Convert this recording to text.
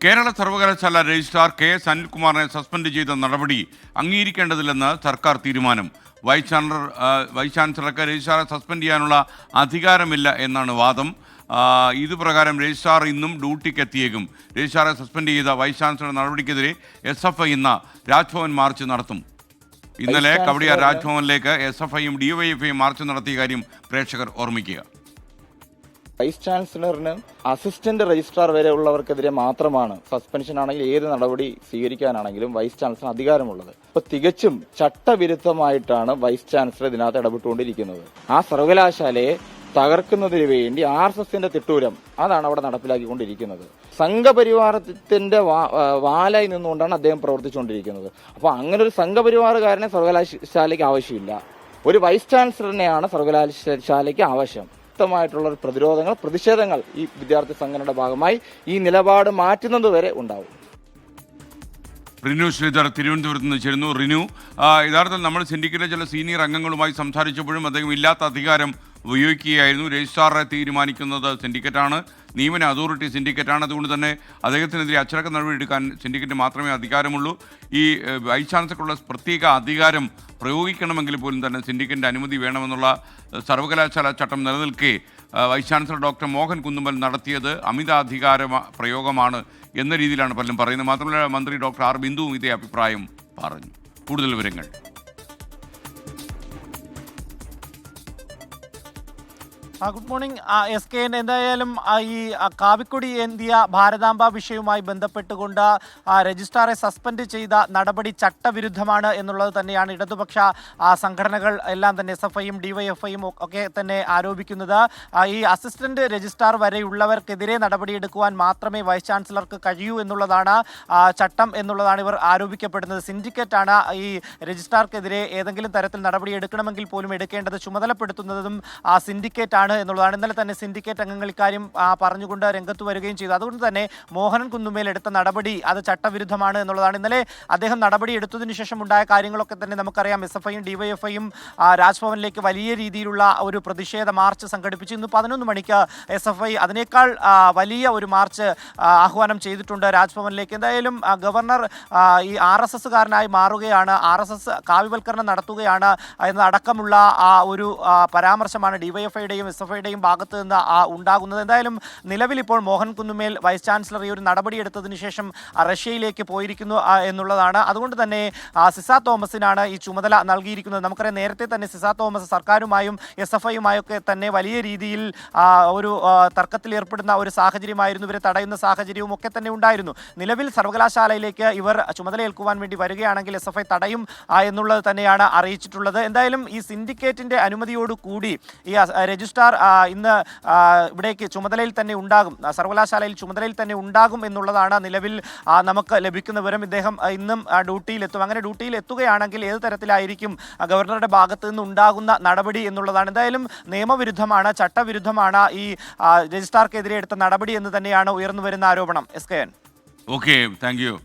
കേരള സർവകലാശാല registrar KS. അനിൽകുമാറിനെ suspend ചെയ്ത നടപടി അംഗീകരിക്കേണ്ടതില്ലെന്ന് സർക്കാർ തീരുമാനം. വൈസ് ചാൻസലർക്ക് രജിസ്ട്രാറെ സസ്പെൻഡ് ചെയ്യാനുള്ള അധികാരമില്ല എന്നാണ് വാദം. ഇതുപ്രകാരം രജിസ്ട്രാർ ഇന്നും ഡ്യൂട്ടിക്കെത്തിയേക്കും. രജിസ്ട്രാറെ സസ്പെൻഡ് ചെയ്ത വൈസ് ചാൻസലർ നടപടിക്കെതിരെ SFI ഇന്ന് രാജ്ഭവൻ മാർച്ച് നടത്തും. ഇന്നലെ കവടിയാർ രാജ്ഭവനിലേക്ക് SFIയും DYFIയും മാർച്ച് നടത്തിയ കാര്യം പ്രേക്ഷകർ ഓർമ്മിക്കുക. വൈസ് ചാൻസലറിന് അസിസ്റ്റന്റ് രജിസ്ട്രാർ വരെ ഉള്ളവർക്കെതിരെ മാത്രമാണ് സസ്പെൻഷൻ ആണെങ്കിൽ ഏത് നടപടി സ്വീകരിക്കാനാണെങ്കിലും വൈസ് ചാൻസലർ അധികാരമുള്ളത്. ഇപ്പൊ തികച്ചും ചട്ടവിരുദ്ധമായിട്ടാണ് വൈസ് ചാൻസലർ ഇതിനകത്ത് ഇടപെട്ടുകൊണ്ടിരിക്കുന്നത്. ആ സർവകലാശാലയെ തകർക്കുന്നതിന് വേണ്ടി RSSന്റെ തിട്ടൂരം അതാണ് അവിടെ നടപ്പിലാക്കിക്കൊണ്ടിരിക്കുന്നത്. സംഘപരിവാരത്തിന്റെ വാലായി നിന്നുകൊണ്ടാണ് അദ്ദേഹം പ്രവർത്തിച്ചുകൊണ്ടിരിക്കുന്നത്. അപ്പൊ അങ്ങനെ ഒരു സംഘപരിവാറുകാരനെ സർവകലാശാലയ്ക്ക് ആവശ്യമില്ല. ഒരു വൈസ് ചാൻസലറിനെയാണ് സർവകലാശാലയ്ക്ക് ആവശ്യം. ശക്തമായിട്ടുള്ള പ്രതിഷേധങ്ങൾ ഈ വിദ്യാർത്ഥി സംഘടനയുടെ ഭാഗമായി ഈ നിലപാട് മാറ്റുന്നത് വരെ ഉണ്ടാവും. റിനു ശ്രീധർ തിരുവനന്തപുരത്ത് നിന്ന് ചേരുന്നു. റിനു, യഥാർത്ഥത്തിൽ നമ്മൾ സിൻഡിക്കേറ്റിലെ ചില സീനിയർ അംഗങ്ങളുമായി സംസാരിച്ചപ്പോഴും അദ്ദേഹം ഇല്ലാത്ത അധികാരം ഉപയോഗിക്കുകയായിരുന്നു. രജിസ്ട്രാറെ തീരുമാനിക്കുന്നത് സിൻഡിക്കേറ്റാണ്, നിയമന അതോറിറ്റി സിൻഡിക്കേറ്റാണ്. അതുകൊണ്ട് തന്നെ അദ്ദേഹത്തിനെതിരെ അച്ചടക്ക നടപടി എടുക്കാൻ സിൻഡിക്കേറ്റ് മാത്രമേ അധികാരമുള്ളൂ. ഈ വൈസ് ചാൻസലർക്കുള്ള പ്രത്യേക അധികാരം പ്രയോഗിക്കണമെങ്കിൽ പോലും തന്നെ സിൻഡിക്കേറ്റിൻ്റെ അനുമതി വേണമെന്നുള്ള സർവകലാശാല ചട്ടം നിലനിൽക്കെ vice chancellor doctor Mohan Kunnummal നടത്തിയത് അമിതാധികാര പ്രയോഗമാണ് എന്ന രീതിയിലാണ് പലരും പറയുന്നത്. മാത്രമല്ല മന്ത്രി ഡോക്ടർ ആർ ബിന്ദുവും ഇതേ അഭിപ്രായം പറഞ്ഞു. കൂടുതൽ വിവരങ്ങൾ ഗുഡ് മോർണിംഗ് SKN. എന്തായാലും ഈ കാവിക്കൊടി ഏന്തിയ ഭാരതാംബ വിഷയവുമായി ബന്ധപ്പെട്ടുകൊണ്ട് രജിസ്ട്രാറെ സസ്പെൻഡ് ചെയ്ത നടപടി ചട്ടവിരുദ്ധമാണ് എന്നുള്ളത് തന്നെയാണ് ഇടതുപക്ഷ സംഘടനകൾ എല്ലാം തന്നെ SFIയും DYFIയും ഒക്കെ തന്നെ ആരോപിക്കുന്നത്. ഈ അസിസ്റ്റന്റ് രജിസ്ട്രാർ വരെയുള്ളവർക്കെതിരെ നടപടിയെടുക്കുവാൻ മാത്രമേ വൈസ് ചാൻസലർക്ക് കഴിയൂ എന്നുള്ളതാണ് ചട്ടം എന്നുള്ളതാണ് ഇവർ ആരോപിക്കപ്പെടുന്നത്. സിൻഡിക്കേറ്റാണ് ഈ രജിസ്ട്രാർക്കെതിരെ ഏതെങ്കിലും തരത്തിൽ നടപടിയെടുക്കണമെങ്കിൽ പോലും എടുക്കേണ്ടത്, ചുമതലപ്പെടുത്തുന്നതും സിൻഡിക്കേറ്റാണ് എന്നുള്ളതാണ്. ഇന്നലെ തന്നെ സിൻഡിക്കേറ്റ് അംഗങ്ങൾ ഇക്കാര്യം പറഞ്ഞുകൊണ്ട് രംഗത്ത് വരികയും ചെയ്തു. അതുകൊണ്ട് തന്നെ മോഹനൻ കുന്നുമേൽ എടുത്ത നടപടി അത് ചട്ടവിരുദ്ധമാണ് എന്നുള്ളതാണ്. ഇന്നലെ അദ്ദേഹം നടപടി എടുത്തതിനു ശേഷം ഉണ്ടായ കാര്യങ്ങളൊക്കെ തന്നെ നമുക്കറിയാം. SFIയും DYFIയും രാജ്ഭവനിലേക്ക് വലിയ രീതിയിലുള്ള ഒരു പ്രതിഷേധ മാർച്ച് സംഘടിപ്പിച്ചു. ഇന്ന് 11 മണിക്ക് SFI അതിനേക്കാൾ വലിയ ഒരു മാർച്ച് ആഹ്വാനം ചെയ്തിട്ടുണ്ട് രാജ്ഭവനിലേക്ക്. എന്തായാലും ഗവർണർ ഈ RSSകാരനായി മാറുകയാണ്, RSS കാവ്യവൽക്കരണം നടത്തുകയാണ് എന്നതടക്കമുള്ള ഒരു പരാമർശമാണ് DYFIയുടെയും SFIയുടെയും ഭാഗത്ത് നിന്ന് ഉണ്ടാകുന്നത്. എന്തായാലും നിലവിൽ ഇപ്പോൾ മോഹൻ കുന്നുമേൽ വൈസ് ചാൻസലർ ഈ ഒരു നടപടിയെടുത്തതിന് ശേഷം റഷ്യയിലേക്ക് പോയിരിക്കുന്നു എന്നുള്ളതാണ്. അതുകൊണ്ട് തന്നെ സിസ തോമസിനാണ് ഈ ചുമതല നൽകിയിരിക്കുന്നത്. നമുക്കറിയാം, നേരത്തെ തന്നെ സിസ തോമസ് സർക്കാരുമായും SFIയുമായൊക്കെ തന്നെ വലിയ രീതിയിൽ ഒരു തർക്കത്തിൽ ഏർപ്പെടുന്ന ഒരു സാഹചര്യമായിരുന്നു, ഇവരെ തടയുന്ന സാഹചര്യവും ഒക്കെ തന്നെ ഉണ്ടായിരുന്നു. നിലവിൽ സർവകലാശാലയിലേക്ക് ഇവർ ചുമതലയേൽക്കുവാൻ വേണ്ടി വരികയാണെങ്കിൽ SFI തടയും എന്നുള്ളത് തന്നെയാണ് അറിയിച്ചിട്ടുള്ളത്. എന്തായാലും ഈ സിൻഡിക്കേറ്റിന്റെ അനുമതിയോടുകൂടി ഈ രജിസ്ട്രാർ ഇന്ന് ഇവിടേക്ക് ചുമതലയിൽ തന്നെ ഉണ്ടാകും, സർവകലാശാലയിൽ ചുമതലയിൽ തന്നെ ഉണ്ടാകും എന്നുള്ളതാണ് നിലവിൽ നമുക്ക് ലഭിക്കുന്ന വിവരം. ഇദ്ദേഹം ഇന്നും ഡ്യൂട്ടിയിലെത്തും. അങ്ങനെ ഡ്യൂട്ടിയിൽ എത്തുകയാണെങ്കിൽ ഏത് തരത്തിലായിരിക്കും ഗവർണറുടെ ഭാഗത്ത് നിന്ന് ഉണ്ടാകുന്ന നടപടി എന്നുള്ളതാണ്. എന്തായാലും നിയമവിരുദ്ധമാണ്, ചട്ടവിരുദ്ധമാണ് ഈ രജിസ്ട്രാർക്കെതിരെ എടുത്ത നടപടി എന്ന് തന്നെയാണ് ഉയർന്നു വരുന്ന ആരോപണം. SKN. Okay, thank you.